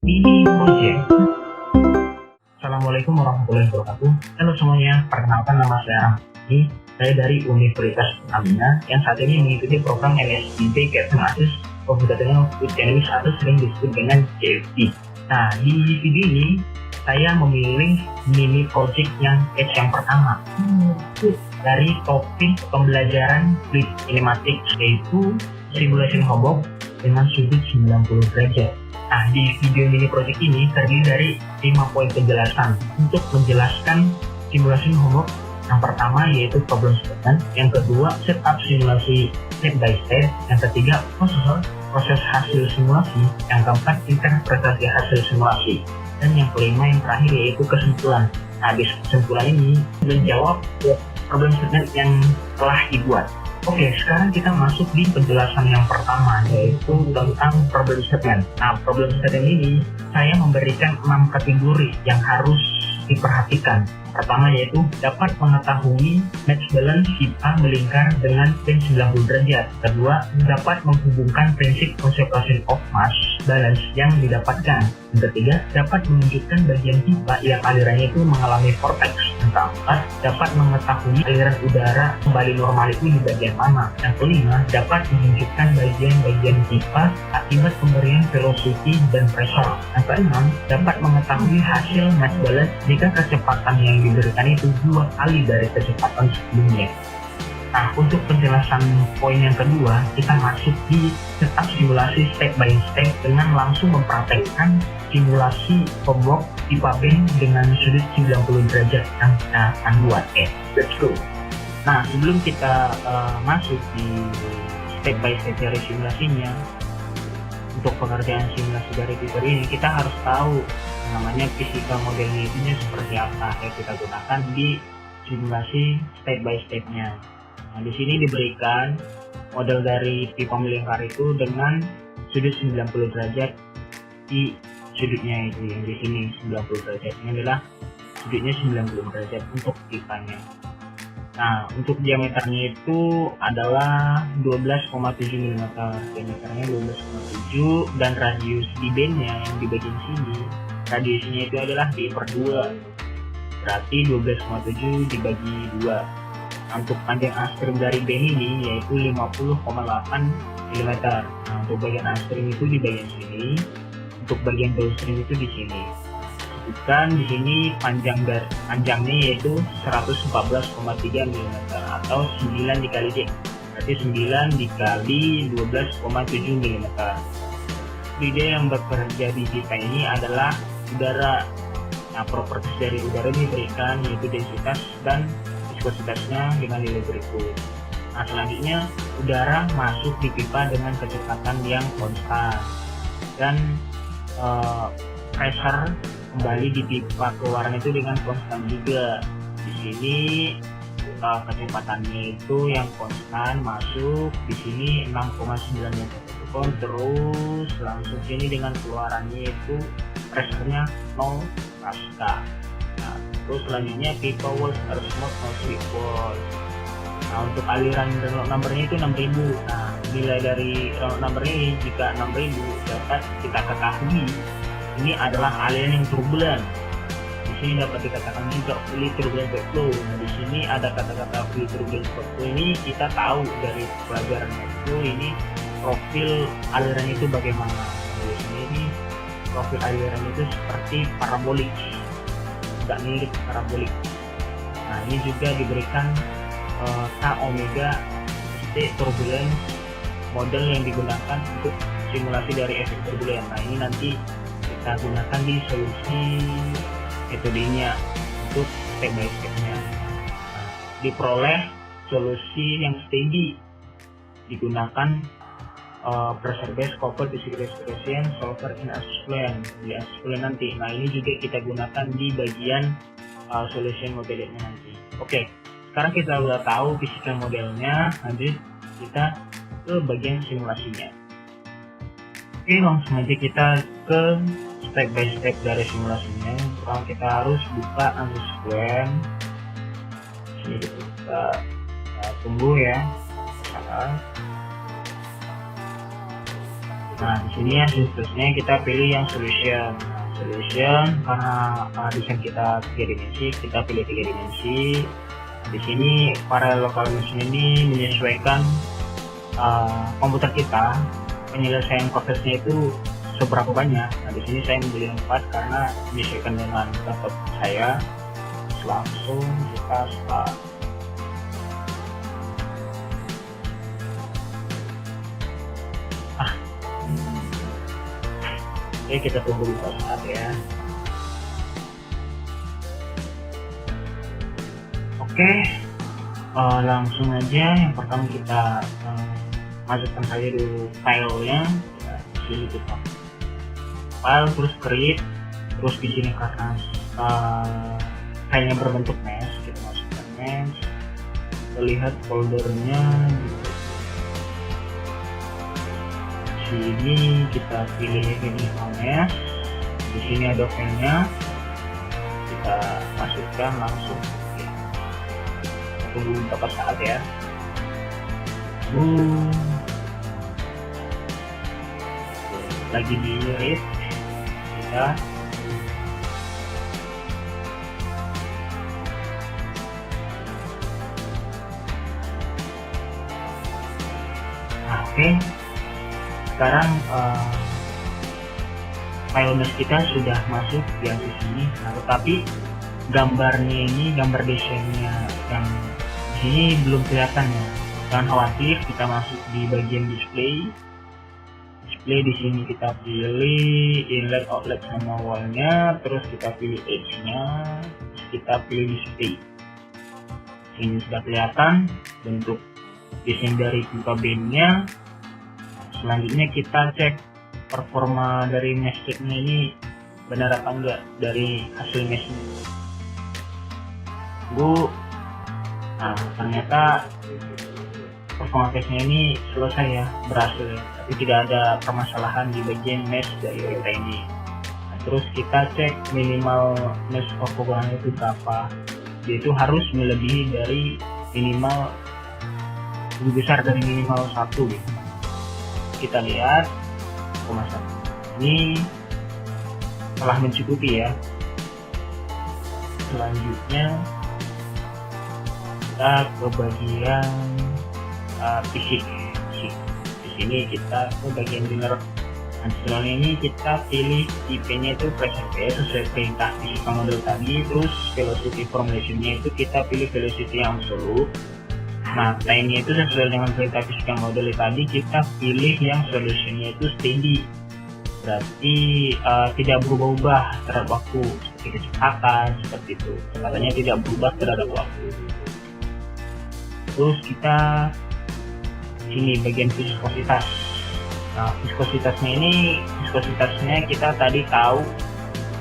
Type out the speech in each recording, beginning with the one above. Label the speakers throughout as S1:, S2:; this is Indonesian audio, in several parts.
S1: Mini Project. Assalamualaikum warahmatullahi wabarakatuh. Halo semuanya, perkenalkan nama saya Rahmi. Saya dari Universitas Pertamina yang saat ini mengikuti program MSIP Captain Assist Computational Food Economics atau sering disebut dengan CFD. Nah, di video ini saya memilih mini project yang batch yang pertama dari topik pembelajaran fluid kinematik, yaitu simulation homework dengan sudut 90 derajat. Nah, di video mini project ini terdiri dari 5 poin penjelasan untuk menjelaskan simulasi homework. Yang pertama yaitu problem statement, yang kedua setup simulasi step by step, yang ketiga proses hasil simulasi, yang keempat interpretasi hasil simulasi, dan yang kelima yang terakhir yaitu kesimpulan. Nah, di kesimpulan ini menjawab problem statement yang telah dibuat. Oke, sekarang kita masuk di penjelasan yang pertama, yaitu tentang problem statement. Nah, problem statement ini saya memberikan 6 kategori yang harus diperhatikan. Pertama yaitu dapat mengetahui match balance jika melingkar dengan plane 90 derajat. Kedua, dapat menghubungkan prinsip conservation of mass balance yang didapatkan. Yang ketiga, dapat menunjukkan bagian pipa yang alirannya itu mengalami vortex. Yang keempat, dapat mengetahui aliran udara kembali normal itu di bagian mana. Yang kelima, dapat menunjukkan bagian-bagian pipa akibat pemberian velocity dan pressure. Yang keenam, dapat mengetahui hasil mass balance jika kecepatan yang diberikan itu 2 kali dari kecepatan sebelumnya. Nah, untuk penjelasan poin yang kedua, kita masuk di setup simulasi step by step dengan langsung mempraktekkan simulasi homework pipa band dengan sudut 90 derajat yang kita akan buat. Let's go. Nah, sebelum kita masuk di step by step dari simulasinya, untuk pengerjaan simulasi dari fitur ini kita harus tahu namanya physical modelnya itu seperti apa yang kita gunakan di simulasi step by stepnya. Nah, di sini diberikan model dari pipa melingkar itu dengan sudut 90 derajat di sudutnya itu, yang di sini 90 derajat ini adalah sudutnya 90 derajat untuk pipanya. Nah, untuk diameternya itu adalah 12,7 mm, diameternya 12,7, dan radius di bandnya yang di bagian sini, radiusnya itu adalah di/2, berarti 12,7 dibagi 2. Nah, untuk panjang upstream dari band ini yaitu 50,8 mm. Nah, untuk bagian upstream itu di bagian sini, untuk bagian downstream itu di sini. Bukan di sini panjangnya yaitu 114,3 mm atau 9 dikali D, berarti 9 dikali 12,7 mm. Ide yang bekerja di pipa ini adalah udara. Nah, properties dari udara ini diberikan yaitu densitas dan viskositasnya dengan nilai berikut. Nah, selanjutnya udara masuk di pipa dengan kecepatan yang konstan dan pressure kembali di pipa keluaran itu dengan konstan juga. Di sini kecepatannya itu yang konstan masuk di sini 6,9 meter per second, terus langsung sini dengan keluarannya itu pressure-nya 0 pascal. Nah, terus selanjutnya pipa walls harus not slip walls. Nah, untuk aliran Reynolds number-nya itu 6000. Nah, nilai dari Reynolds number ini jika 6000 dapat kita ketahui ini adalah aliran yang turbulen. Di sini dapat dikatakan juga fully turbulent flow. Nah, di sini ada kata-kata fully turbulent flow ini kita tahu dari pelajaran itu ini profil aliran itu bagaimana. Nah, di sini profil aliran itu seperti parabolik, tidak mirip parabolik. Nah, ini juga diberikan K omega T turbulence model yang digunakan untuk simulasi dari efek turbulen. Nah, ini nanti kita gunakan di solusi metodenya untuk step by stepnya. Nah, diperoleh solusi yang steady digunakan pressure based coupled physical expression solver in Assist plan di Assist plan nanti. Nah, ini juga kita gunakan di bagian solution modelnya nanti. Oke, sekarang kita udah tahu physical modelnya, lanjut kita ke bagian simulasinya. Oke, langsung aja kita ke step by step dari simulasinya. Pertama kita harus buka Assist plan. Sini kita tunggu ya. Nah, di sini ya khususnya kita pilih yang solution. Nah, solution karena desain kita 3 dimensi, kita pilih 3 dimensi. Di sini parallel local machine ini menyesuaikan komputer kita, penyelesaian prosesnya itu seberapa banyak. Nah, di sini saya memilih 4 karena menyesuaikan dengan laptop saya. Langsung kita start. Oke, kita tunggu beberapa saat ya. Oke, langsung aja. Yang pertama kita masukkan saja dulu filenya. Ya, di sini kita file, terus create, terus di sini karena filenya berbentuk mesh, kita masukkan mesh. Kita lihat foldernya. Sini kita pilih ini mesh. Di sini ada filenya, kita masukkan langsung. Tunggu beberapa saat ya. Lagi di read kita. Oke, sekarang file mesh kita sudah masuk yang di sini. Nah, tetapi gambarnya ini, gambar desainnya yang di sini belum kelihatan ya. Jangan khawatir, kita masuk di bagian display. Display di sini kita pilih inlet, outlet sama wallnya, terus kita pilih edge-nya, kita pilih display. Ini sudah kelihatan bentuk desain dari pipa band-nya. Selanjutnya kita cek performa dari mesh check-nya ini benar apa enggak dari hasil mesh-nya. Nah, ternyata performa testnya ini selesai ya, berhasil ya, tapi tidak ada permasalahan di bagian mesh dari kita ini. Nah, terus kita cek minimal mesh overlap itu berapa. Yaitu harus melebihi dari minimal, lebih besar dari minimal 1 gitu. Kita lihat pemasangan ini telah mencukupi ya. Selanjutnya kita ke bagian fisik. Di sini kita ke bagian dealer. Nah, setelah ini kita pilih tipenya itu PSP sesuai perintah fisika model tadi. Terus velocity formulation-nya itu kita pilih velocity yang absolute. Nah, time-nya itu sesuai dengan perintah fisika model tadi, kita pilih yang solution-nya itu steady. Berarti tidak berubah-ubah terhadap waktu, seperti kecepatan, seperti itu. Kecepatannya tidak berubah terhadap waktu. Terus kita sini bagian viskositas. Nah, viskositasnya kita tadi tahu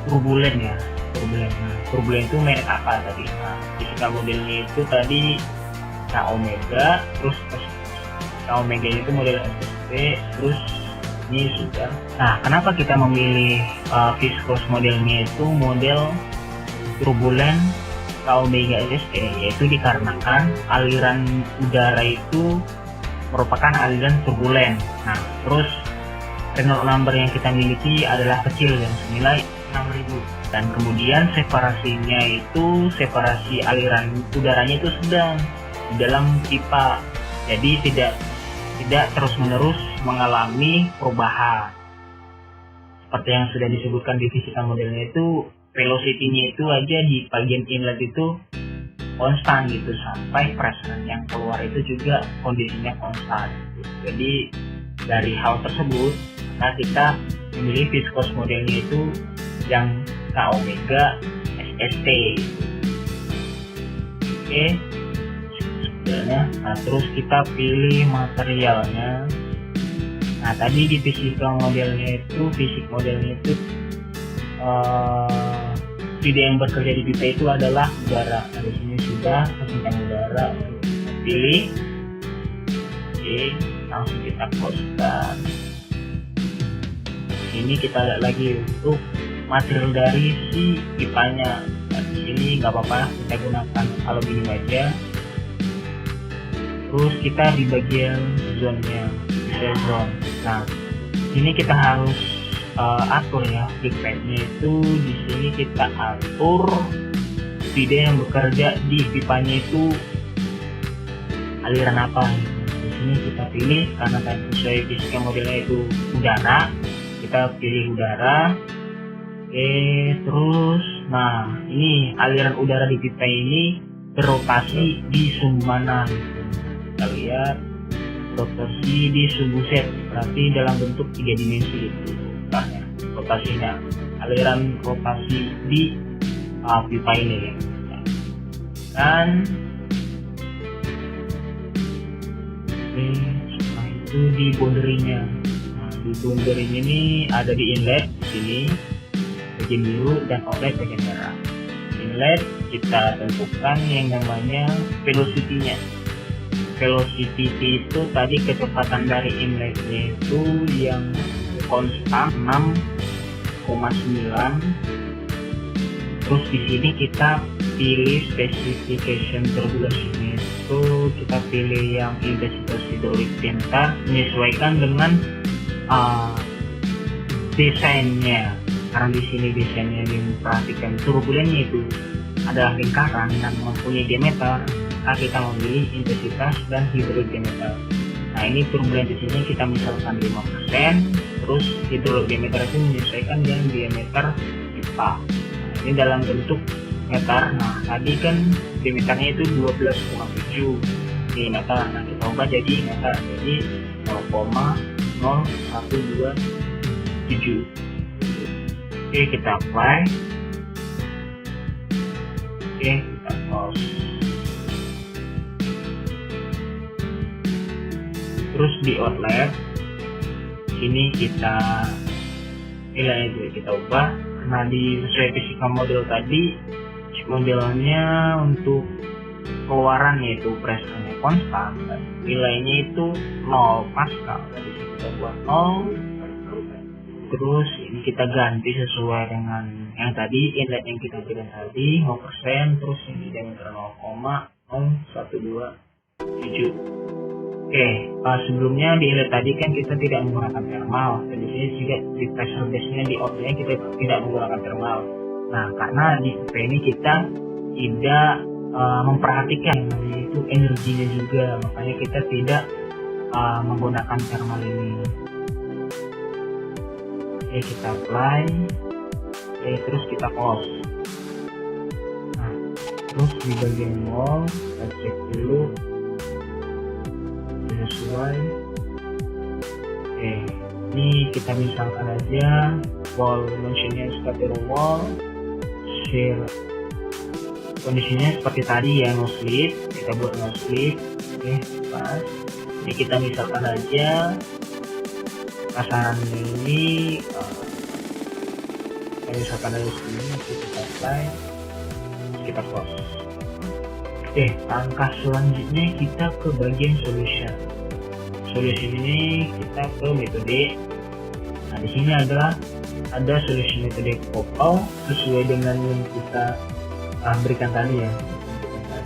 S1: turbulen ya, turbulen. Nah, turbulen itu merek apa tadi? Nah, fisika modelnya itu tadi K omega, terus K omega itu model SSP, terus ini sudah. Nah, kenapa kita memilih viskos modelnya itu model turbulen K omega SSP? Yaitu dikarenakan aliran udara itu merupakan aliran turbulen. Nah, terus Reynolds number yang kita miliki adalah kecil yang senilai 6000, dan kemudian separasinya itu separasi aliran udaranya itu sedang di dalam pipa, jadi tidak terus-menerus mengalami perubahan. Seperti yang sudah disebutkan di fisika modelnya itu, velocity-nya itu aja di bagian inlet itu konstan gitu, sampai pressure yang keluar itu juga kondisinya konstan. Jadi dari hal tersebut, maka kita memilih viskos modelnya itu yang K omega SST. Oke. Nah, terus kita pilih materialnya. Nah, tadi di fisik modelnya itu tidak yang bekerja di pipa itu adalah udara. Nah, di sini sudah kesenjangan udara, pilih. Oke, langsung kita close-kan. Ini kita lihat lagi untuk material dari si pipanya. Nah, di sini nggak apa-apa, kita gunakan aluminium aja. Terus kita di bagian zone-nya, zone. Nah, Ini kita harus atur ya feedbacknya itu. Di sini kita atur video yang bekerja di pipanya itu aliran apa. Di sini kita pilih karena tadi sesuai fisika modelnya itu udara, kita pilih udara. Terus nah ini aliran udara di pipa ini berotasi di sumbu mana. Kita lihat rotasi di sumbu Z, berarti dalam bentuk 3 dimensi itu rotasinya, aliran rotasi di pipa ini ya. Dan setelah itu di boundary-nya. Nah, di boundary ini ada di inlet di sini bagian biru dan outlet bagian merah. Inlet kita tentukan yang namanya velocity-nya. Velocity itu tadi kecepatan dari inletnya itu yang konstan 6,9. Terus di sini kita pilih specification turbulence-nya itu kita pilih yang intensitas hidrolik pintar menyesuaikan dengan desainnya, karena di sini desainnya diperhatikan turbulennya itu adalah lingkaran dan mempunyai diameter. Kita memilih intensitas dan hidrolik diameter. Nah ini turbulen di sini kita misalkan 5%, terus hidrolik diameter itu menyesuaikan dengan diameter pipa. Nah, ini dalam bentuk meter. Nah tadi kan diameternya itu 12,7 meter. Nah kita ubah jadi meter, jadi 0,0127. Oke, kita apply. Oke, kita close. Terus di outlet sini kita nilai itu kita ubah karena di sesuai fisika model tadi, modelnya untuk keluaran yaitu pressure-nya konstan dan nilainya itu 0 Pascal. Jadi kita buat 0. Terus ini kita ganti sesuai dengan yang tadi, inlet yang kita pilih tadi 0%, terus ini diameter 0,0127. Oke, sebelumnya di inlet tadi kan kita tidak menggunakan thermal, dan di sini juga di pressure base-nya di outlet kita tidak menggunakan thermal. Nah, karena di PP ini kita tidak memperhatikan yaitu energinya juga, makanya kita tidak menggunakan thermal ini. Oke, kita apply. Oke, terus kita close. Nah, terus di bagian wall kita cek dulu sesuai. Oke, ini kita misalkan aja wall dimensionnya seperti wall, shear kondisinya seperti tadi ya, no slip. Kita buat no slip. Oke, pas. Ini kita misalkan aja kasarannya ini kita misalkan aja sini, kita apply, kita close. Oke, langkah selanjutnya kita ke bagian solution. Solution ini kita ke metode. Nah, di sini ada solution metode couple sesuai dengan yang kita berikan tadi ya. Nah,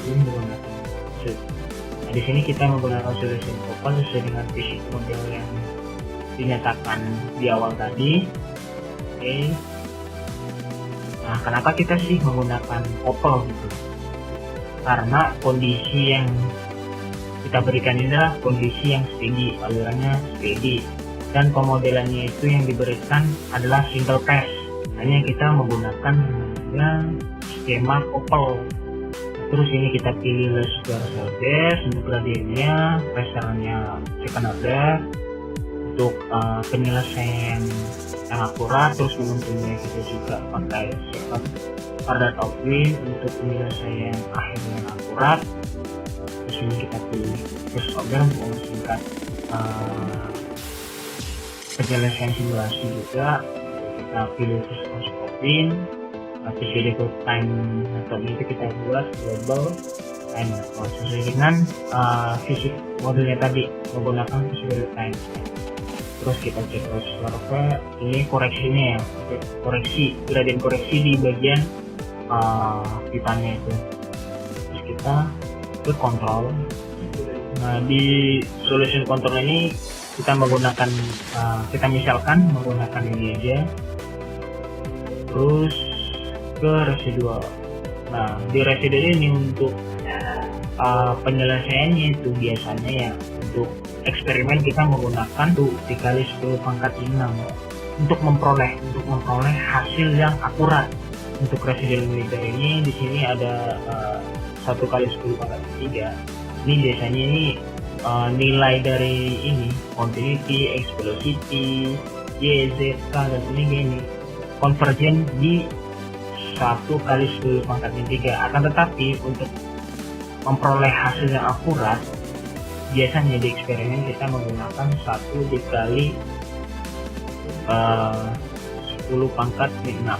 S1: di sini kita menggunakan solution couple sesuai dengan fisik model yang dinyatakan di awal tadi. Oke. Nah, kenapa kita sih menggunakan couple gitu? Karena kondisi yang kita berikan ini adalah kondisi yang steady, alirannya steady, dan pemodelannya itu yang diberikan adalah single phase. Hanya kita menggunakan skema couple. Terus ini kita pilih reservoir cell base untuk gradiennya, pressure-nya second order, untuk penyelesaian yang akurat. Terus momentumnya kita juga pakai second order outwind untuk penyelesaian akhir yang akurat. Terus ini kita pilih first order untuk mempersingkat penyelesaian simulasi juga. Kita pilih first outwind. PCD time method itu kita buat global time method sesuai dengan fisik modelnya tadi, menggunakan PCD time. Terus kita cek survey, ini koreksinya ya, koreksi gradien koreksi di bagian pipanya itu. Terus kita ke kontrol. Nah, di solution control ini kita menggunakan kita misalkan menggunakan ini aja, terus ke residual. Nah, di residual ini untuk penyelesaiannya itu biasanya ya untuk eksperimen kita menggunakan tuh dikali 10 pangkat 6 untuk memperoleh hasil yang akurat. Untuk residual limiter ini di sini ada 1 kali 10 pangkat 3. Ini biasanya ini nilai dari ini continuity, explosivity, Y, Z, K, dan ini konvergen di 1 kali 10 pangkat 3. Akan tetapi untuk memperoleh hasil yang akurat biasanya di eksperimen kita menggunakan 1 dikali 10 pangkat 6.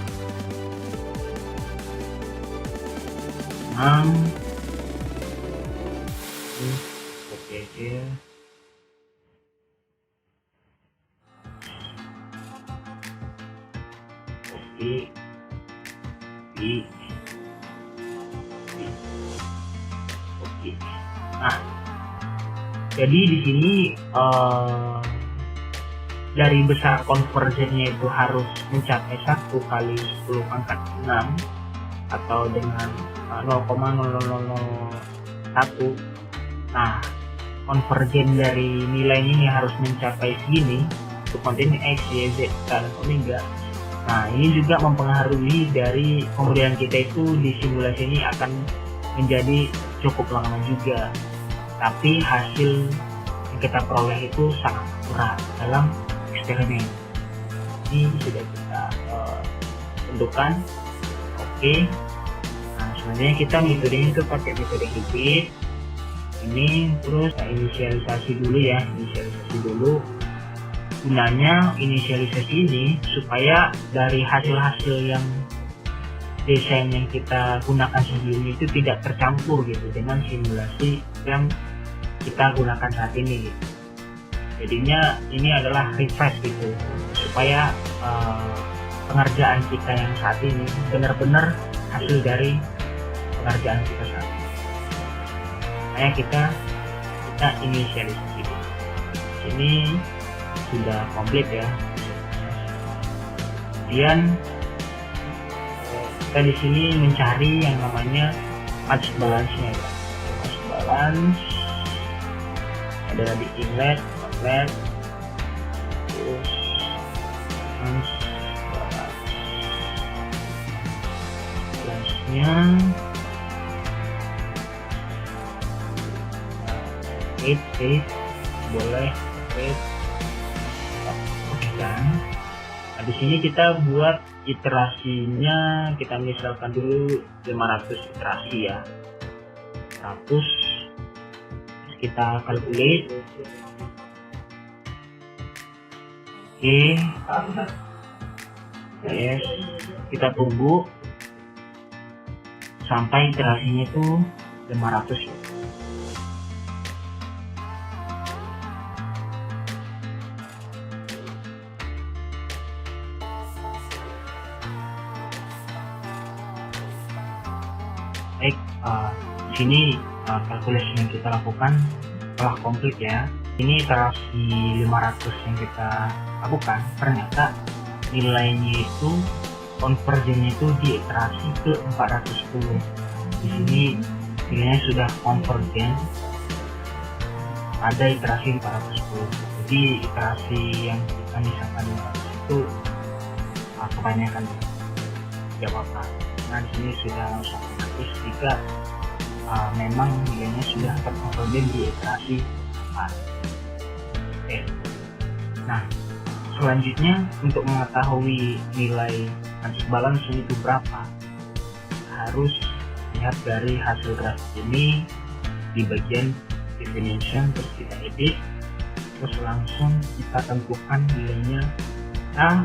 S1: Oke aja. Oke. Nah, jadi di sini dari besar konvergennya itu harus mencapai 1 kali 10 pangkat 6 atau dengan 0,0001. Nah, konvergen dari nilainya ini harus mencapai segini untuk kontinu X, Y, Z, dan omega. Nah, ini juga mempengaruhi dari kemudian kita itu di simulasi ini akan menjadi cukup lama juga, tapi hasil yang kita peroleh itu sangat akurat dalam eksperimen. Ini sudah kita tentukan. Oke. Nah, sebenarnya kita metodenya itu pakai metode hibrid ini, terus inisialisasi dulu. Gunanya inisialisasi ini supaya dari hasil-hasil yang desain yang kita gunakan sebelumnya itu tidak tercampur gitu dengan simulasi yang kita gunakan saat ini gitu. Jadinya ini adalah refresh gitu supaya pengerjaan kita yang saat ini benar-benar hasil dari pengerjaan kita saat ini. Makanya kita inisialisasi dulu. Ini sudah komplit ya. Kemudian kita di sini mencari yang namanya mass balance-nya ya. Mass balance adalah di inlet, outlet, terus mass balance-nya boleh kan. Nah, di sini kita buat iterasinya, kita misalkan dulu 500 iterasi ya. 100 kita calculate. Oke. Yes, kita tunggu sampai iterasinya itu 500 ya. Baik, di sini kalkulasi yang kita lakukan telah komplit ya. Ini iterasi 500 yang kita lakukan, ternyata nilainya itu konvergennya itu di iterasi ke 410. Di sini nilainya sudah konvergen pada iterasi 410. Jadi iterasi yang kita misalkan itu kebanyakan tidak apa-apa. Nah, di sini sudah langsung otomatis jika memang nilainya sudah terkonvergen di iterasi 4. Oke. Nah, selanjutnya untuk mengetahui nilai mass balance itu berapa, harus lihat dari hasil grafik ini di bagian definition, terus kita edit, terus langsung kita tentukan nilainya. Nah,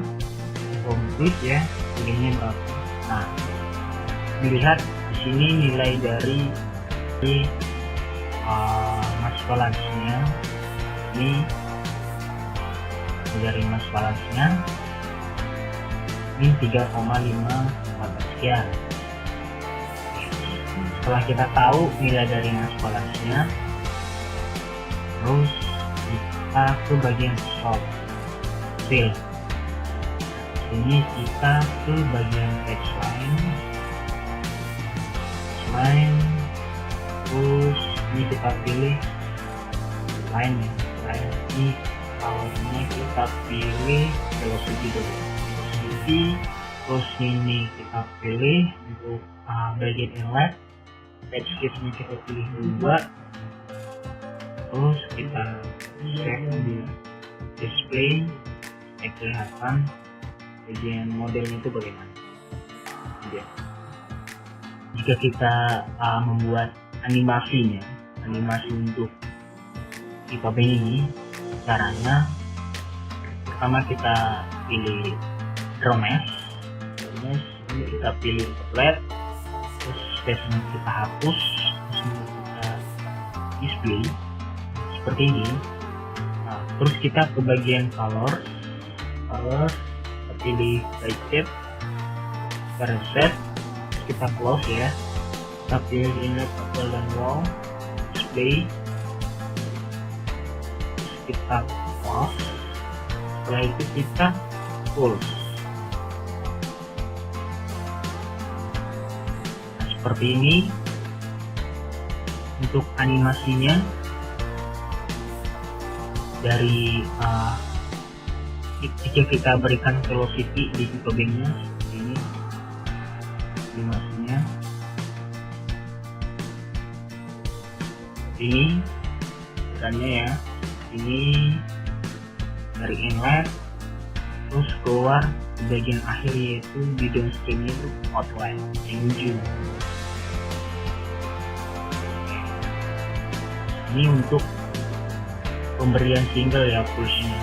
S1: komplit ya nilainya berapa. Nah, dilihat di sini nilai dari mass balance-nya ini, dari mass balance-nya ini 3,5 sekian. Setelah kita tahu nilai dari mass balance-nya, terus kita ke bagian sort fill. Ini kita ke bagian text line, terus ini kita pilih line ya, ini awalnya kita pilih velocity dulu, terus ini kita pilih untuk bagian inlet, page shift-nya kita pilih juga, terus kita save di display, kelihatan bagian modelnya itu bagaimana. Jika kita membuat animasi untuk pipa B ini, caranya pertama kita pilih draw mesh, ini kita pilih flat, terus space-nya kita hapus, terus kita display seperti ini. Terus kita ke bagian color, kita pilih right shape, kita reset, kita close ya, kita pilih inlet apple dan wall display, terus kita close, setelah itu kita close. Nah, seperti ini untuk animasinya. Dari jika kita berikan velocity di pipa B-nya seperti ini animasinya, ini caranya ya, ini dari inlet terus keluar di bagian akhir, yaitu di downstreamnya itu outline ujung. Ini untuk pemberian single ya, pushnya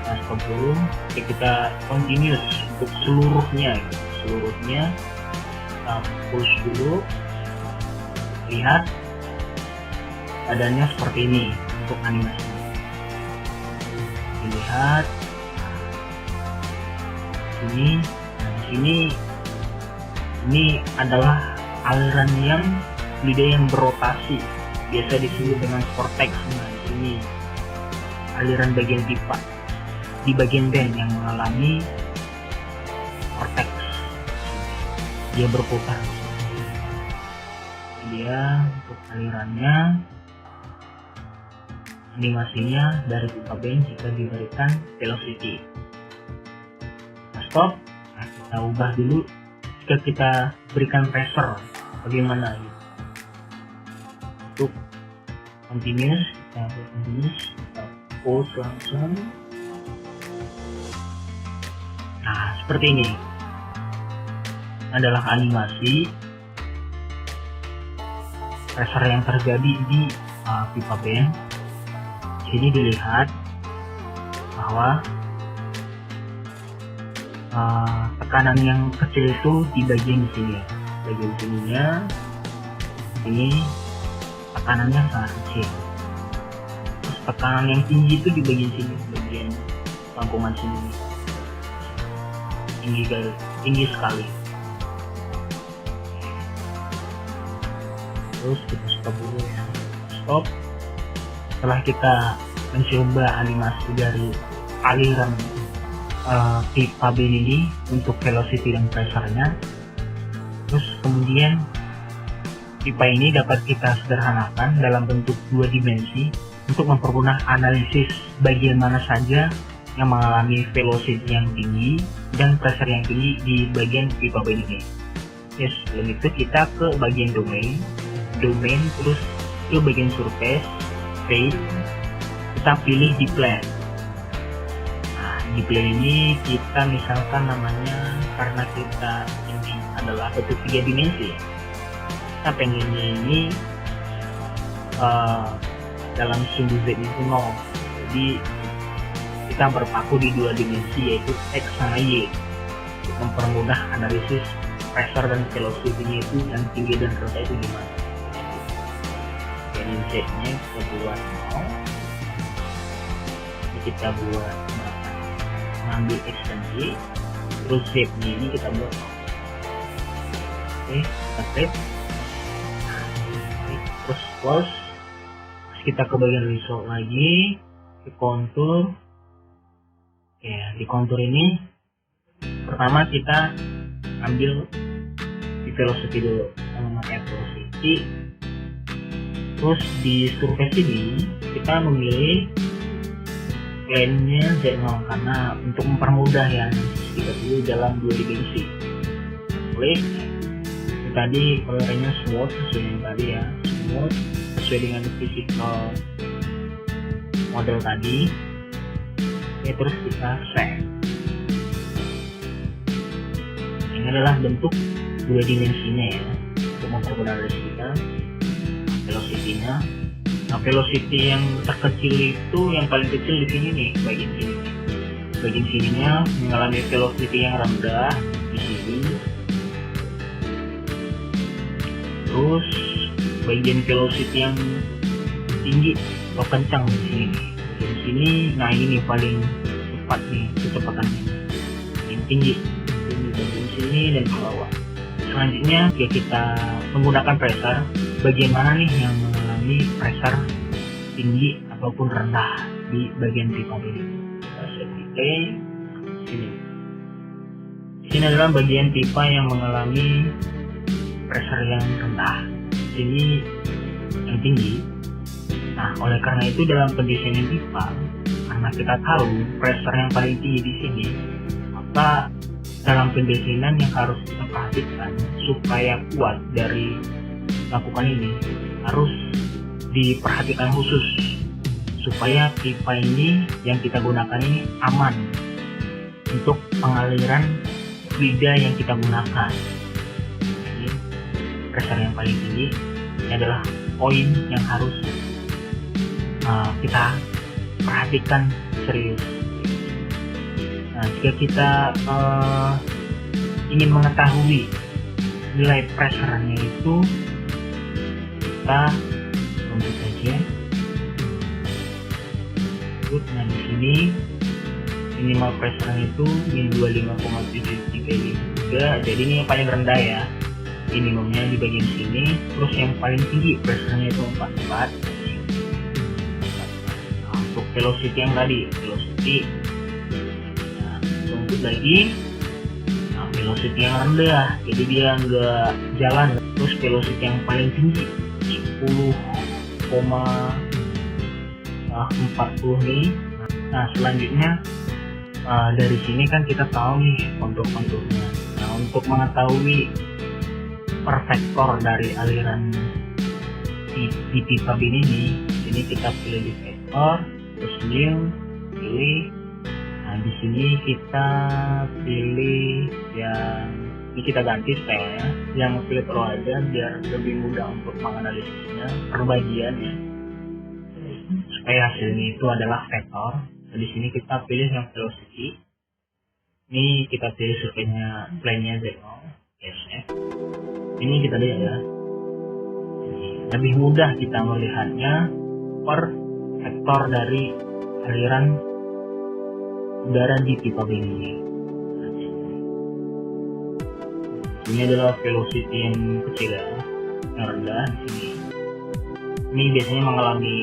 S1: kita stop dulu, kita continuous untuk seluruhnya kita push dulu. Lihat badannya seperti ini untuk animasi. Dilihat ini adalah aliran yang fluida yang berotasi, biasa disebut dengan vortex. Nah, ini aliran bagian pipa di bagian band yang mengalami vortex, dia berputar. Dia untuk alirannya, animasinya dari pipa band jika diberikan velocity. Kita stop, kita ubah dulu jika kita berikan pressure bagaimana gitu. Untuk continuous, kita pause langsung. Nah, seperti ini adalah animasi pressure yang terjadi di pipa band. Sini dilihat bahwa tekanan yang kecil itu di bagian sini, bagian sininya ini tekanannya sangat kecil. Tekanan yang tinggi itu di bagian sini, bagian lengkungan sini, tinggi sekali. Terus kita stop dulu ya, stop. Setelah kita mencoba animasi dari aliran pipa B ini untuk velocity dan pressure-nya, terus kemudian pipa ini dapat kita sederhanakan dalam bentuk 2 dimensi untuk mempermudah analisis bagian mana saja yang mengalami velocity yang tinggi dan pressure yang tinggi di bagian pipa B ini. Sebelum itu kita ke bagian domain, terus ke bagian surface, face, kita pilih display. Nah, display ini kita misalkan namanya, karena kita ini adalah bentuk 3 dimensi, kita pengennya ini dalam sumbu Z itu 0, jadi kita berpaku di 2 dimensi, yaitu X sama Y, untuk mempermudah analisis pressure dan velocity-nya itu yang tinggi dan rendah itu gimana. Jadi Z-nya kita buat 0, ini kita buat mengambil X dan Y, terus Z-nya ini kita buat 0. Oke, kita save, terus close. Kita ke bagian result lagi, di kontur. Ya, di kontur ini pertama kita ambil di velocity dulu, memakai velocity. Terus di surface ini kita memilih plane-nya Z0 karena untuk mempermudah ya, kita dulu dalam 2 dimensi. Klik tadi colornya smooth sesuai yang tadi ya, smooth sesuai dengan physical model tadi. Oke, terus kita save. Ini adalah bentuk 2 dimensinya ya, untuk mempermudah kita velocity-nya. Nah, velocity yang terkecil itu yang paling kecil di sini nih, bagian sini. Bagian sininya mengalami velocity yang rendah di sini. Terus bagian velocity yang tinggi atau kencang di sini. Di sini, nah ini nih paling cepat nih kecepatannya. Yang tinggi di bagian sini dan ke bawah. Selanjutnya ya kita menggunakan pressure. Bagian mana nih yang mengalami pressure tinggi ataupun rendah di bagian pipa ini? Kita set play sini. Sini adalah bagian pipa yang mengalami pressure yang rendah. Ini yang tinggi. Nah, oleh karena itu dalam pendesinan pipa, karena kita tahu pressure yang paling tinggi di sini, maka dalam pendesinan yang harus kita perhatikan supaya kuat dari lakukan ini harus diperhatikan khusus supaya pipa ini yang kita gunakan ini aman untuk pengaliran fluida yang kita gunakan. Jadi, pressure yang paling tinggi ini adalah poin yang harus kita perhatikan serius. Nah, jika kita ingin mengetahui nilai pressure-nya itu, kita tunggu saja. Nah, di sini minimal pressure-nya itu min 25,733. Jadi ini yang paling rendah ya, minimumnya di bagian sini. Terus yang paling tinggi pressure-nya itu 44. Nah, untuk velocity yang tadi, velocity nah, tunggu lagi. Nah, velocity yang rendah, jadi dia nggak jalan. Terus velocity yang paling tinggi 10,40 nih. Nah, selanjutnya dari sini kan kita tahu nih kontur-konturnya. Nah, untuk mengetahui per vektor dari aliran di pipa bin ini kita pilih di vektor, terus new, pilih. Nah, di sini kita pilih yang ini, kita ganti stylenya yang filter aja biar lebih mudah untuk menganalisisnya per bagian ya, supaya hasilnya itu adalah vektor. Nah, di sini kita pilih yang velocity. Ini kita pilih surveinya plane-nya Z0. Yes, ya. Ini kita lihat ya. Lebih mudah kita melihatnya per vektor dari aliran udara di pipa bin ini. Ini adalah velocity yang kecil ya, yang rendah di sini. Ini biasanya mengalami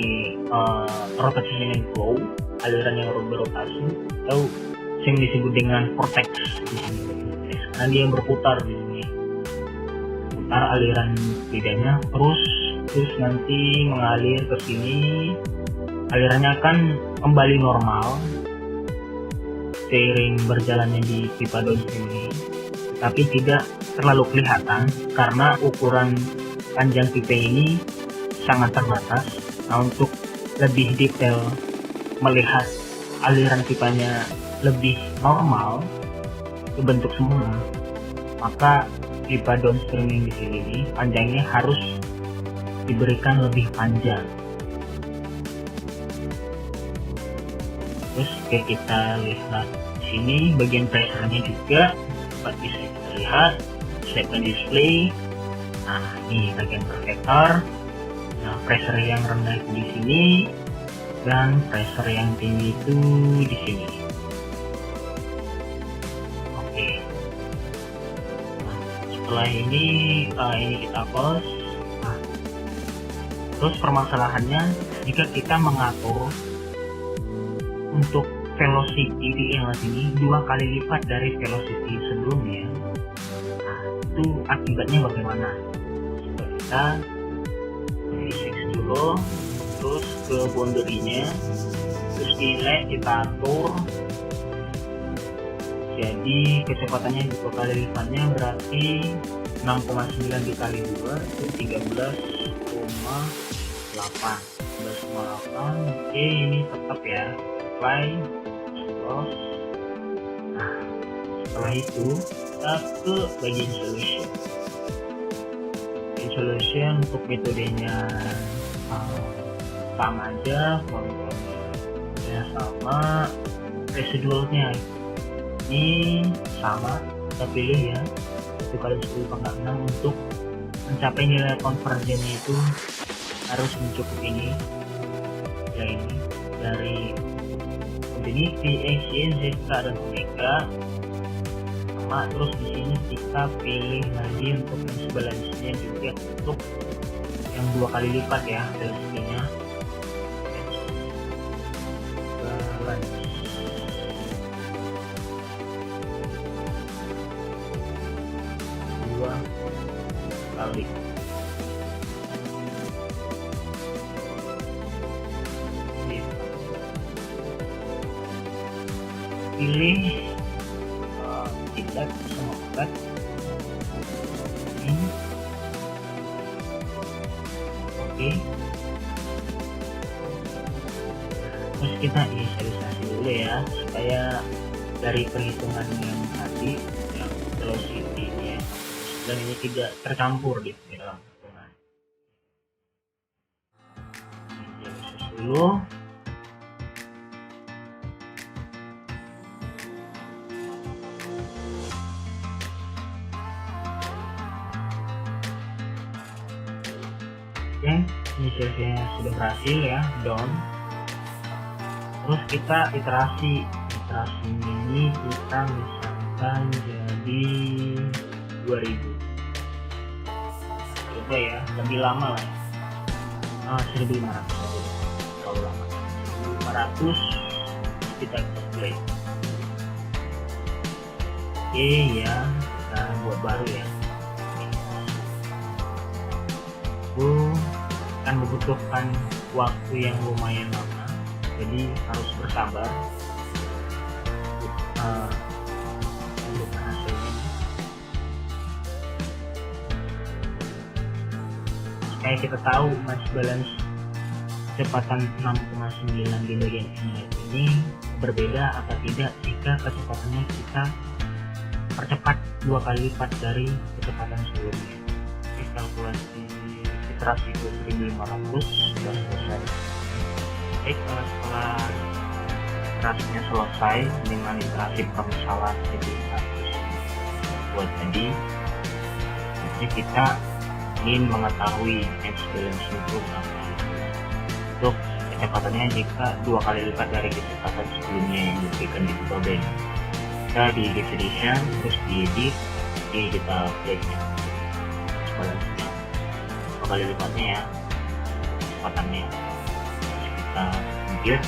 S1: rotational flow, aliran yang berotasi, atau yang disebut dengan vortex di sini. Karena dia berputar di sini, putar aliran fluidanya, terus nanti mengalir ke sini. Alirannya akan kembali normal seiring berjalannya di pipa downstream ini, tapi tidak terlalu kelihatan karena ukuran panjang pipa ini sangat terbatas. Nah, untuk lebih detail melihat aliran pipanya lebih normal ke bentuk semula, maka pipa downstream yang di sini nih, panjangnya harus diberikan lebih panjang. Terus kita lihat di sini bagian pressure-nya juga dapat bisa kita lihat, set display. Nah, ini bagian per vektor. Nah, pressure yang rendah itu di sini dan pressure yang tinggi itu di sini. Oke. Nah, setelah ini kita close. Nah, terus permasalahannya jika kita mengatur untuk velocity di inlet ini 2 kali lipat dari velocity sebelumnya. Nah, itu akibatnya bagaimana? Coba kita fix dulu, terus ke boundary-nya, terus inlet kita atur. Jadi kecepatannya 2 kali lipatnya berarti 6,9 dikali 2 itu 13,8. Oke, ini tetap ya, apply, close. Nah, setelah itu kita ke bagian solution. Solution untuk metodenya sama aja, formulanya sama, residualnya ini sama, kita pilih ya 1 kali 10 pangkat 6. Untuk mencapai nilai konvergennya itu harus mencukupi ini ya, ini dari infinity, x, y, z, k, dan omega sama. Terus di sini kita pilih lagi untuk balance-nya juga untuk yang 2 kali lipat ya velocity-nya. Balance 2 kali. Pilih kita sama obat ini. Oke, terus kita inisialisasi dulu ya, supaya dari perhitungan yang tadi yang velocity-nya dan ini tidak tercampur di dalam hitungan. Inisialisasi dulu. Oke, inisialisasinya sudah berhasil ya, down. Terus kita iterasi ini kita misalkan jadi 2000. Coba ya, lebih lama lah ya. 1500 terlalu lama. 1500 kita play. Oke ya, kita buat baru ya. Akan membutuhkan waktu yang lumayan lama, jadi harus bersabar untuk hasilnya. Supaya kita tahu mass balance kecepatan 6,9 di bagian inlet ini berbeda atau tidak jika kecepatannya kita percepat 2 kali lipat dari kecepatan sebelumnya. Oke, kalkulasi iterasi 1500 sudah selesai. Baik, setelah iterasinya selesai dengan iterasi permisalan jadi 100 buat tadi, jadi kita ingin mengetahui mass balance itu berapa. Untuk kecepatannya jika 2 kali lipat dari kecepatan sebelumnya yang diberikan di Pipaben. Kita di definition, terus di edit, jadi kita play nya balance 2 kali lipatnya ya kecepatannya. Terus kita compute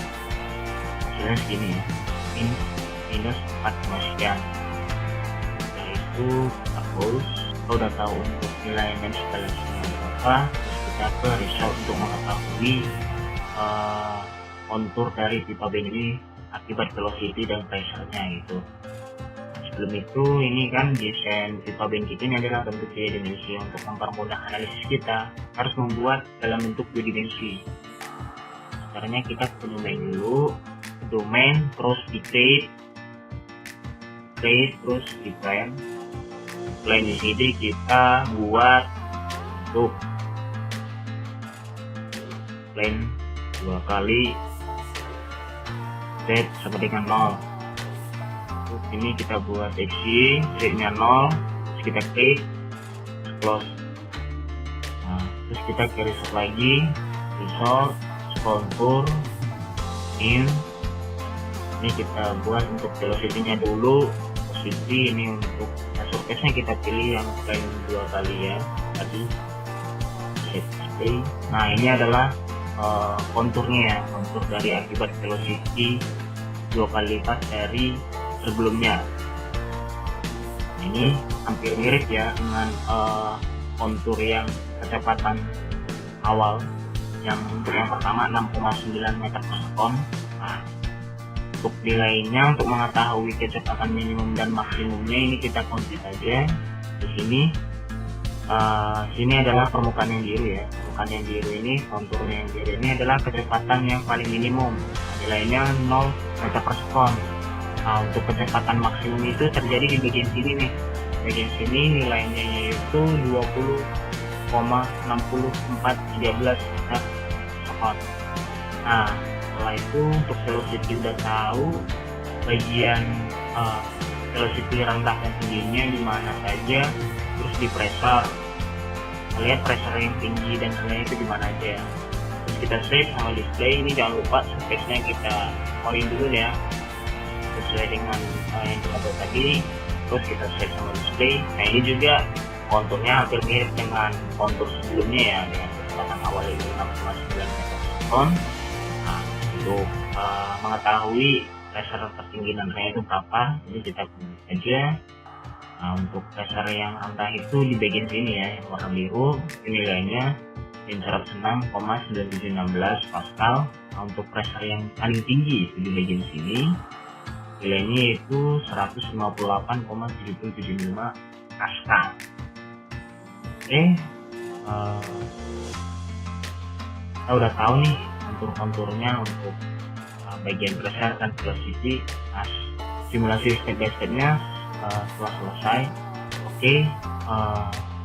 S1: hasilnya segini ya, minus 4 sekian. Setelah itu kita close. Kita udah tahu untuk nilai mass balance nya berapa. Terus kita ke result untuk mengetahui kontur dari Pipaben ini akibat velocity dan pressure-nya gitu. Sebelum itu ini kan desain Pipaben kita ini adalah bentuk 3 dimensi. Untuk mempermudah analisis kita harus membuat dalam bentuk 2 dimensi. Caranya kita ke domain dulu, ke domain, terus di create, terus di plan di sini kita buat untuk plan 2 kali Z sama dengan 0. Terus ini kita buat seksi Z nya 0, terus kita klik close. Nah, terus kita ke result lagi, result contour in. Ini kita buat untuk velocity nya dulu, posisi ini untuk surface nya kita pilih yang plan 2 kali ya tadi set stay. Nah, ini adalah konturnya ya, kontur dari akibat velocity 2 kali lipat dari sebelumnya. Ini hampir mirip ya dengan kontur yang kecepatan awal, yang untuk yang pertama 6,9 meter per sekon. Nah, untuk nilainya, untuk mengetahui kecepatan minimum dan maksimumnya, ini kita kunci saja di sini. Sini adalah permukaan yang biru ya. Permukaan yang biru ini, konturnya yang biru ini adalah kecepatan yang paling minimum. Nilainya 0 meter per sekon. Nah, untuk kecepatan maksimum itu terjadi di bagian sini nih. Bagian sini nilainya yaitu 20,6413 meter per sekon. Nah, setelah itu untuk velocity udah tahu bagian velocity rendah dan tingginya di mana saja, terus di pressure, lihat pressure yang tinggi dan rendah itu di mana aja. Terus kita save sama display. Ini jangan lupa space-nya kita poin dulu ya, sesuai dengan yang kita buat tadi. Terus kita save sama display. Nah, ini juga konturnya hampir mirip dengan kontur sebelumnya ya, dengan kecepatan awal itu 6,9 meter per sekon. Nah, untuk mengetahui pressure tertinggi dan rendah itu berapa, ini kita pilih aja. Nah, untuk pressure yang rendah itu di bagian sini ya, yang warna biru, nilainya 106,9716 Pascal. Nah, untuk pressure yang paling tinggi itu di bagian sini, nilainya itu 158,7775 Pascal. Oke, kita udah tahu nih kontur-konturnya untuk bagian pressure dan velocity. Nah, simulasi step by stepnya setelah selesai. Oke,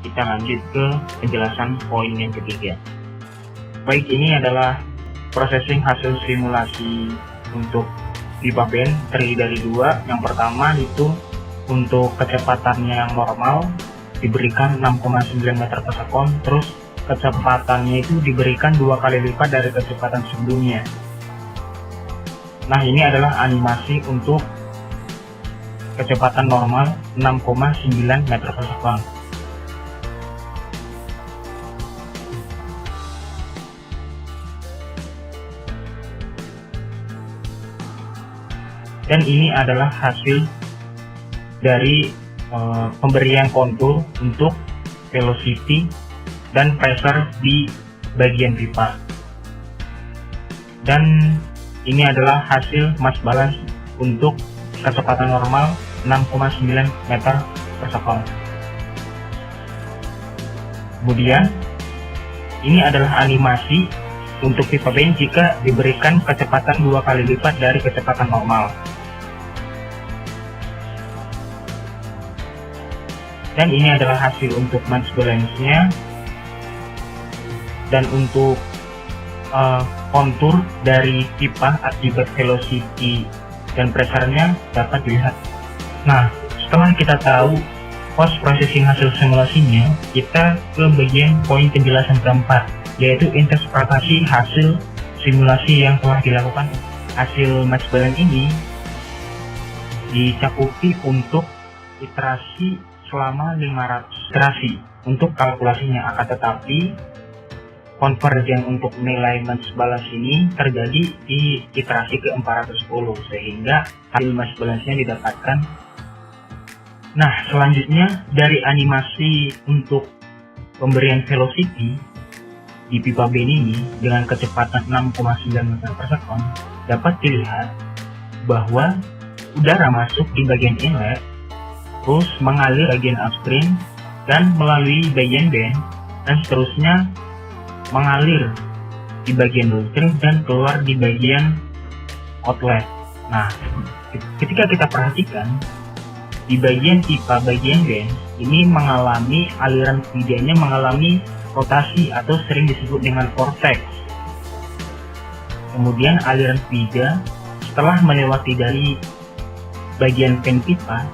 S1: kita lanjut ke penjelasan poin yang ketiga. Baik, ini adalah processing hasil simulasi untuk pipa band terdiri dari 2. Yang pertama itu untuk kecepatannya yang normal diberikan 6,9 meter per sekon, terus kecepatannya itu diberikan 2 kali lipat dari kecepatan sebelumnya. Nah, ini adalah animasi untuk kecepatan normal 6,9 meter per sekon. Dan ini adalah hasil dari pemberian kontur untuk velocity dan pressure di bagian pipa. Dan ini adalah hasil mass balance untuk kecepatan normal 6,9 meter per sekon. Kemudian ini adalah animasi untuk pipa band jika diberikan kecepatan 2 kali lipat dari kecepatan normal. Dan ini adalah hasil untuk mass balance-nya. Dan untuk kontur dari pipa akibat velocity dan pressure-nya dapat dilihat. Nah, setelah kita tahu post processing hasil simulasinya, kita ke bagian poin penjelasan keempat, yaitu interpretasi hasil simulasi yang telah dilakukan. Hasil mass balance ini dicakupi untuk iterasi selama 500 iterasi untuk kalkulasinya, akan tetapi konvergen untuk nilai mass balance ini terjadi di iterasi ke 410 sehingga hasil mass balance-nya didapatkan. Nah, selanjutnya dari animasi untuk pemberian velocity di pipa band ini dengan kecepatan 6,9 meter per sekon, dapat dilihat bahwa udara masuk di bagian inlet, terus mengalir bagian upstream dan melalui bagian band, dan seterusnya mengalir di bagian downstream dan keluar di bagian outlet. Nah, ketika kita perhatikan di bagian pipa bagian band ini mengalami aliran feeder-nya mengalami rotasi atau sering disebut dengan vortex. Kemudian aliran feeder setelah melewati dari bagian pen pipa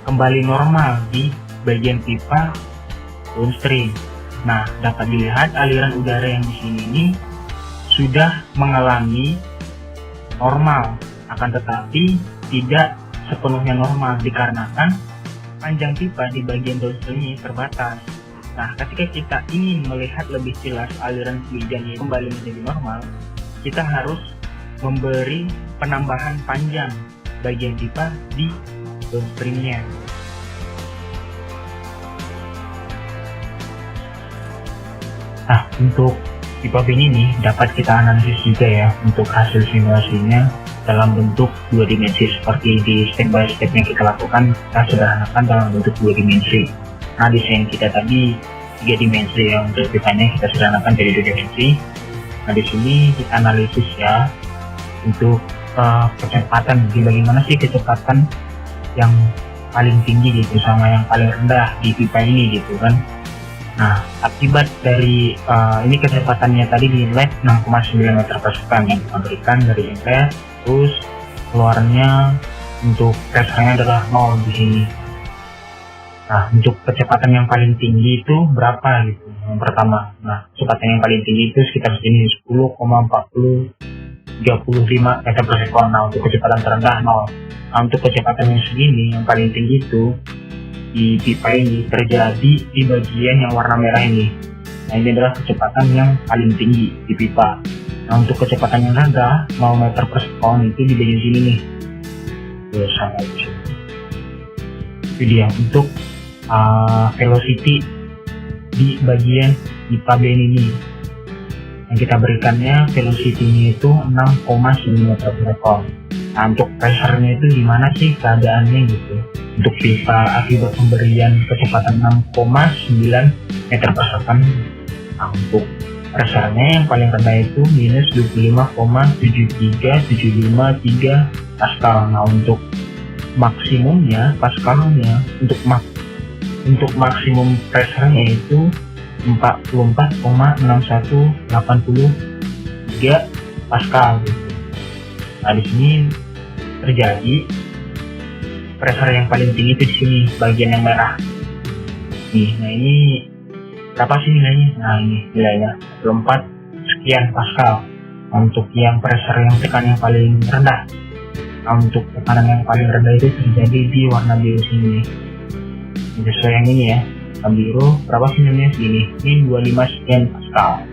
S1: kembali normal di bagian pipa downstream. Nah, dapat dilihat aliran udara yang di sini ini sudah mengalami normal, akan tetapi tidak sepenuhnya normal dikarenakan panjang pipa di bagian downstream ini terbatas. Nah, ketika kita ingin melihat lebih jelas aliran hujannya kembali menjadi normal, kita harus memberi penambahan panjang bagian pipa di downstreamnya. Nah, untuk pipa bin ini dapat kita analisis juga ya untuk hasil simulasinya dalam bentuk dua dimensi seperti di step by step yang kita lakukan. Kita sederhanakan dalam bentuk dua dimensi. Nah, desain kita tadi 3 dimensi ya, untuk pipanya kita sederhanakan jadi 2 dimensi. Nah, di sini kita analisis ya untuk kecepatan, bagaimana sih kecepatan yang paling tinggi gitu sama yang paling rendah di pipa ini gitu kan. Nah, akibat dari ini kecepatannya tadi di inlet 6,9 meter per second yang kita berikan dari inlet, terus keluarnya untuk pressurnya adalah 0 di sini. Nah, untuk kecepatan yang paling tinggi itu berapa gitu? Yang pertama, nah kecepatan yang paling tinggi itu sekitar sini 10,4035 meter per second. Nah, untuk kecepatan terendah 0. Nah, untuk kecepatan yang segini yang paling tinggi itu di pipa ini terjadi di bagian yang warna merah ini. Nah, ini adalah kecepatan yang paling tinggi di pipa. Nah, untuk kecepatan yang rendah 0 meter per second itu di bagian sini nih. Terus sampai di sini. Itu dia untuk velocity di bagian pipa bin ini. Yang kita berikannya velocity-nya itu 6,9 meter per second. Nah, untuk pressure-nya itu gimana sih keadaannya gitu? Untuk pipa akibat pemberian kecepatan 6,9 meter per second. Nah, untuk pressure-nya yang paling rendah itu minus 25,73753 Pascal. Nah, untuk maksimumnya Pascalnya untuk maksimum pressure-nya itu 44,6183 Pascal gitu. Nah, di sini terjadi pressure yang paling tinggi itu di sini bagian yang merah. Nah ini berapa sih nilainya? Nah, ini nilainya 44 sekian Pascal. Nah, untuk yang pressure yang tekan yang paling rendah. Nah, untuk tekanan yang paling rendah itu terjadi di warna biru sini. Sesuai yang ini ya, warna biru berapa sih nilainya segini? Ini 25 sekian Pascal.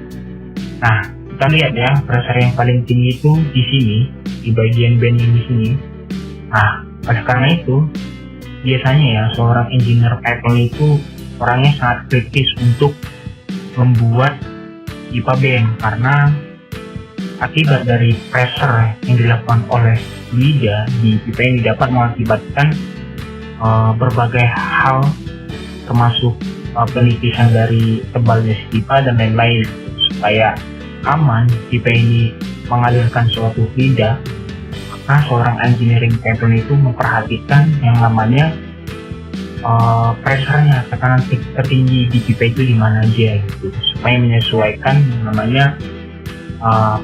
S1: Nah, kita lihat ya pressure yang paling tinggi itu di sini, di bagian band yang di sini. Nah, oleh karena itu biasanya ya seorang engineer pipeline itu orangnya sangat kritis untuk membuat pipa band, karena akibat dari pressure yang dilakukan oleh fluida di pipa ini dapat mengakibatkan berbagai hal, termasuk penipisan dari tebalnya si pipa dan lain-lain. Supaya aman pipa ini mengalirkan suatu fluida, maka seorang engineering pipeline itu memperhatikan yang namanya pressure-nya, tekanan tertinggi di pipa itu di mana aja gitu, supaya menyesuaikan yang namanya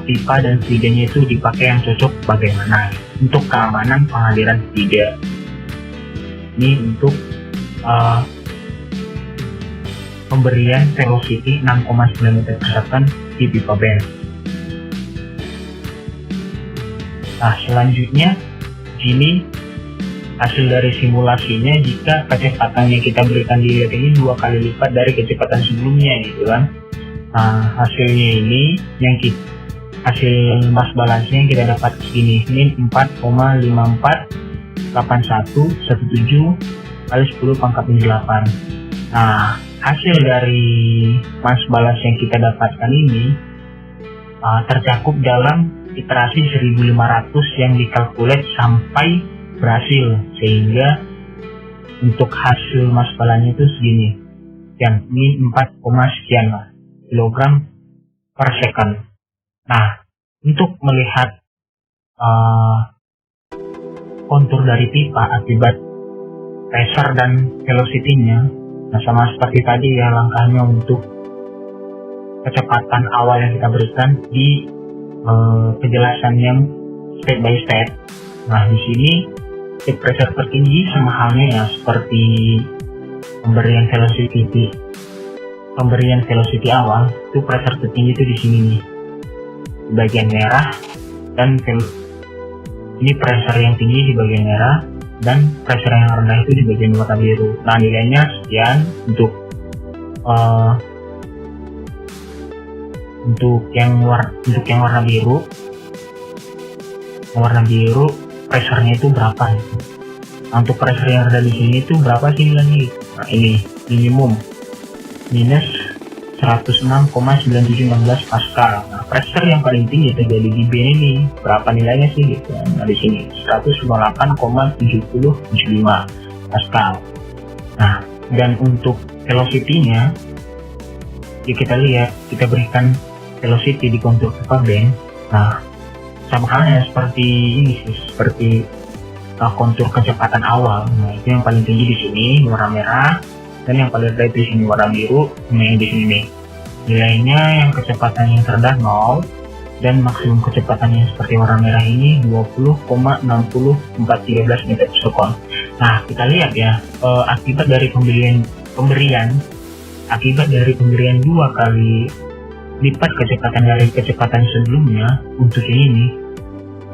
S1: pipa dan fluidanya itu dipakai yang cocok bagaimana untuk keamanan pengaliran fluida. Ini untuk pemberian velocity 6,9 meter per second di pipa band. Nah, selanjutnya sini hasil dari simulasinya jika kecepatan yang kita berikan di LED ini 2 kali lipat dari kecepatan sebelumnya gitu kan. Nah, hasilnya ini yang hasil mass balance yang kita dapat segini, ini 4,548117 kali 10 pangkat 8. Nah, hasil dari mass balance yang kita dapatkan ini tercakup dalam iterasi 1500 yang dikalkulat sampai berhasil, sehingga untuk hasil mass balance itu segini, yang ini 4, sekian lah kilogram per second. Nah, untuk melihat kontur dari pipa akibat pressure dan velocity-nya, nah sama seperti tadi ya langkahnya untuk kecepatan awal yang kita berikan di penjelasan yang step by step. Nah, di sini step pressure tertinggi sama halnya ya seperti pemberian velocity awal, itu pressure tertinggi itu di sini nih, di bagian merah, dan ini pressure yang tinggi di bagian merah dan pressure yang rendah itu di bagian warna biru. Nah, nilainya sekian untuk yang warna biru warna biru pressure-nya itu berapa gitu. Nah, untuk pressure yang ada di sini itu berapa sih nilainya? Nah, ini minimum minus 106,9716 Pascal. Nah, pressure yang paling tinggi terjadi di band ini berapa nilainya sih gitu. Nah, di sini 108,7075 Pascal. Nah, dan untuk velocity-nya ya kita lihat, kita berikan velocity di kontur pipa band. Nah, sama halnya seperti ini sih, seperti kontur kecepatan awal. Nah, itu yang paling tinggi di sini warna merah, dan yang paling rendah di sini warna biru. Nah, yang di sini nih nilainya yang kecepatan yang terendah 0, dan maksimum kecepatannya seperti warna merah ini 20,60413 meter per second. Nah, kita lihat ya, akibat dari pemberian 2 kali lipat kecepatan dari kecepatan sebelumnya untuk ini,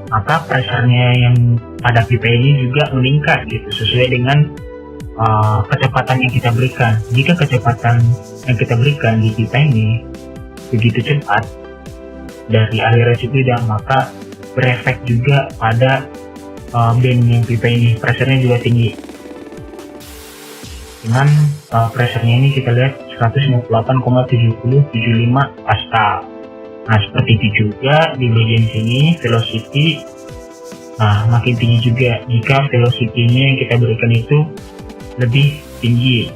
S1: maka pressure-nya yang pada pipa ini juga meningkat gitu, sesuai dengan kecepatan yang kita berikan. Jika kecepatan yang kita berikan di pipa ini begitu cepat dari aliran subsidang, maka berefek juga pada band yang pipa ini, pressure-nya juga tinggi. Dengan pressure-nya ini kita lihat 158,7075 Pascal. Nah, seperti itu juga di bagian sini velocity. Nah, makin tinggi juga jika velocity-nya yang kita berikan itu lebih tinggi.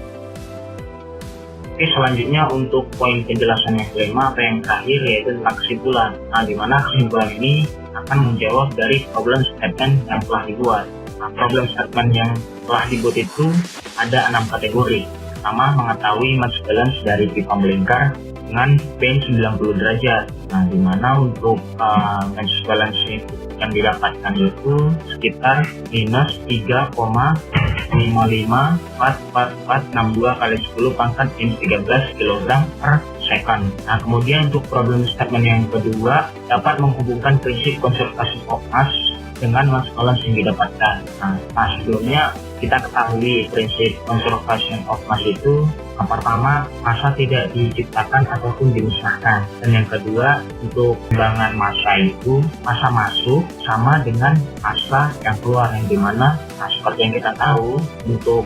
S1: Oke, selanjutnya untuk poin penjelasan yang kelima atau yang terakhir, yaitu tentang kesimpulan. Nah, di mana kesimpulan ini akan menjawab dari problem statement yang telah dibuat. Nah, problem statement yang telah dibuat itu ada 6 kategori. Pertama, mengetahui mass balance dari pipa melingkar dengan band 90 derajat. Nah, di mana untuk mass balance yang didapatkan itu sekitar minus 3,554462 kali 10 pangkat minus 13 kg per second. Nah, kemudian untuk problem statement yang kedua, dapat menghubungkan prinsip konservasi of mass dengan mass balance yang didapatkan. Nah, sebelumnya kita ketahui prinsip conservation of mass itu, yang pertama, massa tidak diciptakan ataupun dimusnahkan, dan yang kedua, untuk timbangan massa itu massa masuk sama dengan massa yang keluar, yang dimana seperti yang kita tahu untuk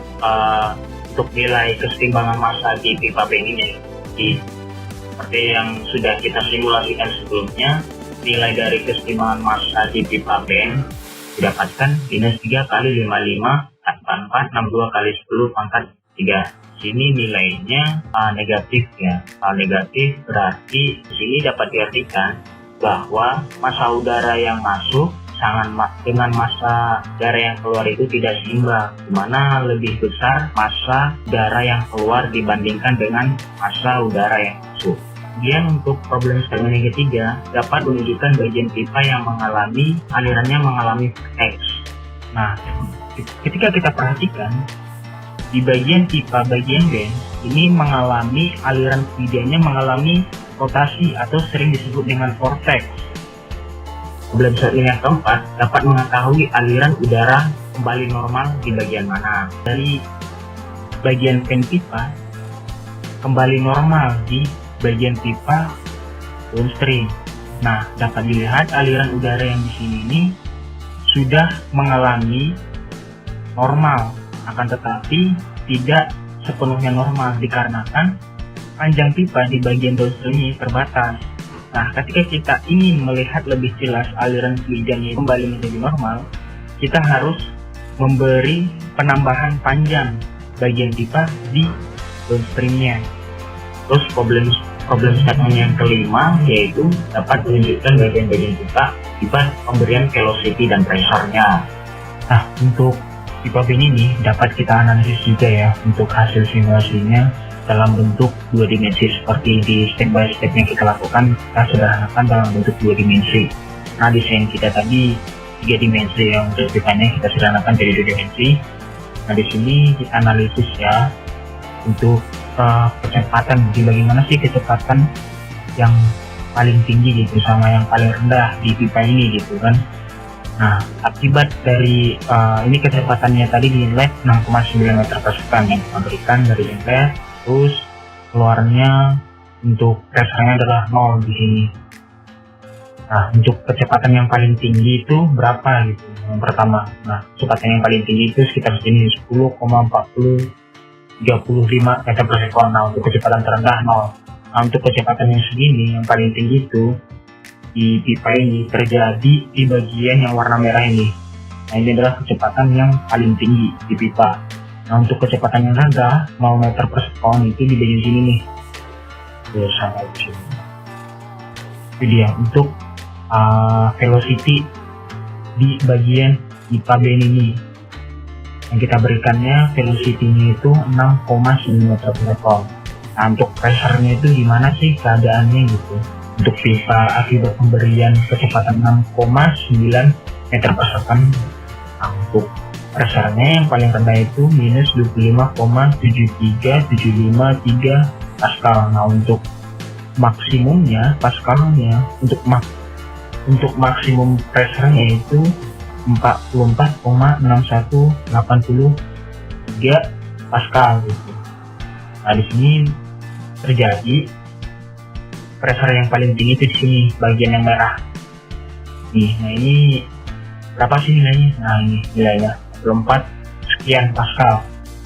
S1: nilai keseimbangan massa di pipa band ini, seperti yang sudah kita simulasikan sebelumnya, nilai dari keseimbangan massa di pipa band didapatkan minus 3 kali 55 4462 kali 10 pangkat 3. Sini nilainya negatif ya. Negatif berarti sini dapat diartikan bahwa massa udara yang masuk dengan massa udara yang keluar itu tidak seimbang, di mana lebih besar massa udara yang keluar dibandingkan dengan massa udara yang masuk. Kemudian untuk problem statement yang ketiga, dapat menunjukkan bagian pipa yang alirannya mengalami vortex. Nah, ketika kita perhatikan di bagian pipa bagian band ini mengalami aliran fluidanya mengalami rotasi atau sering disebut dengan vortex. Problem statement yang keempat, dapat mengetahui aliran udara kembali normal di bagian mana. Dari bagian fan pipa kembali normal di bagian pipa downstream. Nah, dapat dilihat aliran udara yang di sini ini sudah mengalami normal, akan tetapi tidak sepenuhnya normal dikarenakan panjang pipa di bagian downstream ini terbatas. Nah, ketika kita ingin melihat lebih jelas aliran fluidnya kembali menjadi normal, kita harus memberi penambahan panjang bagian pipa di downstreamnya. Terus problem statement yang kelima, yaitu dapat menunjukkan bagian-bagian pipa pemberian velocity dan pressure-nya. Nah, untuk pipa band ini dapat kita analisis juga ya untuk hasil simulasinya dalam bentuk 2 dimensi, seperti di step by step yang kita lakukan, kita sederhanakan dalam bentuk 2 dimensi. Nah, desain kita tadi 3 dimensi, yang untuk pipanya kita sederhanakan jadi 2 dimensi. Nah, di sini kita analisis ya untuk kecepatan, bagaimana sih kecepatan yang paling tinggi gitu sama yang paling rendah di pipa ini gitu kan. Nah, akibat dari ini kecepatannya tadi di inlet 6,9 meter per second yang diberikan dari inlet, terus keluarnya untuk pressure-nya adalah 0 di sini. Nah, untuk kecepatan yang paling tinggi itu berapa gitu? Yang pertama, nah kecepatan yang paling tinggi itu sekitar sini 10,4035 meter per sekon. Nah, untuk kecepatan terendah 0. Nah, untuk kecepatan yang segini yang paling tinggi itu di pipa ini terjadi di bagian yang warna merah ini. Nah, ini adalah kecepatan yang paling tinggi di pipa. Nah, untuk kecepatan yang rendah 0 meter per sekon itu di bagian sini nih. Tuh, sampai di sini. Itu dia untuk velocity di bagian pipa bin ini. Yang kita berikannya velocity-nya itu 6,9 meter per sekon. Nah, untuk pressure-nya itu gimana sih keadaannya gitu? Untuk pipa akibat pemberian kecepatan 6,9 meter per second. Nah, untuk pressure-nya yang paling rendah itu minus 25,73753 Pascal. Nah, untuk maksimumnya Pascalnya untuk maksimum pressure-nya itu 44,6183 Pascal gitu. Nah, di sini terjadi pressure yang paling tinggi itu di sini bagian yang merah. Nih, nah ini berapa sih nilainya? Nah, ini nilainya 44 sekian Pascal.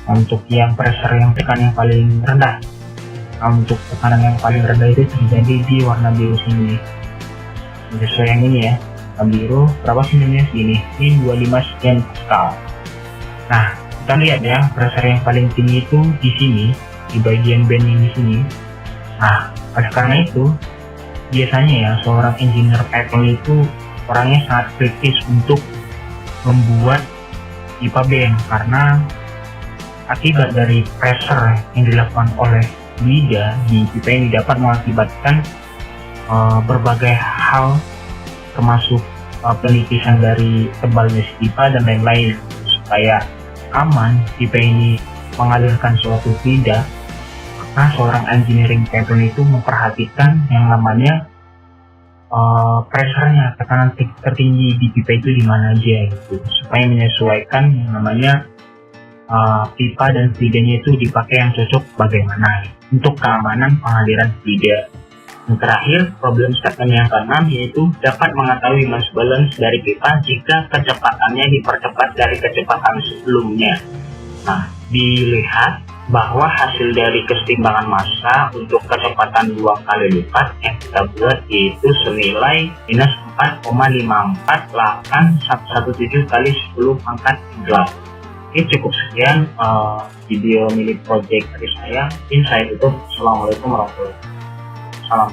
S1: Nah, untuk yang pressure yang tekanan yang paling rendah. Nah, untuk tekanan yang paling rendah itu terjadi di warna biru sini. Sesuai yang ini ya, warna biru berapa sih nilainya segini? Ini 25 sekian Pascal. Nah, kita lihat ya pressure yang paling tinggi itu di sini, di bagian band ini sini. Nah, oleh karena itu biasanya ya seorang engineer pipeline itu orangnya sangat kritis untuk membuat pipa band, karena akibat dari pressure yang dilakukan oleh lidah di pipa ini dapat mengakibatkan berbagai hal, termasuk penelitian dari tebalnya si pipa dan lain-lain. Supaya aman pipa ini mengalirkan suatu lidah, maka seorang engineering pipeline itu memperhatikan yang namanya pressure-nya, tekanan tertinggi di pipa itu di mana aja gitu, supaya menyesuaikan yang namanya pipa dan lidahnya itu dipakai yang cocok bagaimana untuk keamanan pengaliran lidah. Yang terakhir, problem statement yang keenam yaitu dapat mengetahui mass balance dari pipa jika kecepatannya dipercepat dari kecepatan sebelumnya. Nah, dilihat bahwa hasil dari kesetimbangan massa untuk kecepatan 2 kali lipat yang kita buat yaitu senilai minus 4,54817 kali 10 pangkat 8. Oke, cukup sekian video milik project dari saya. Insight itu. Assalamualaikum warahmatullahi wabarakatuh. Salam.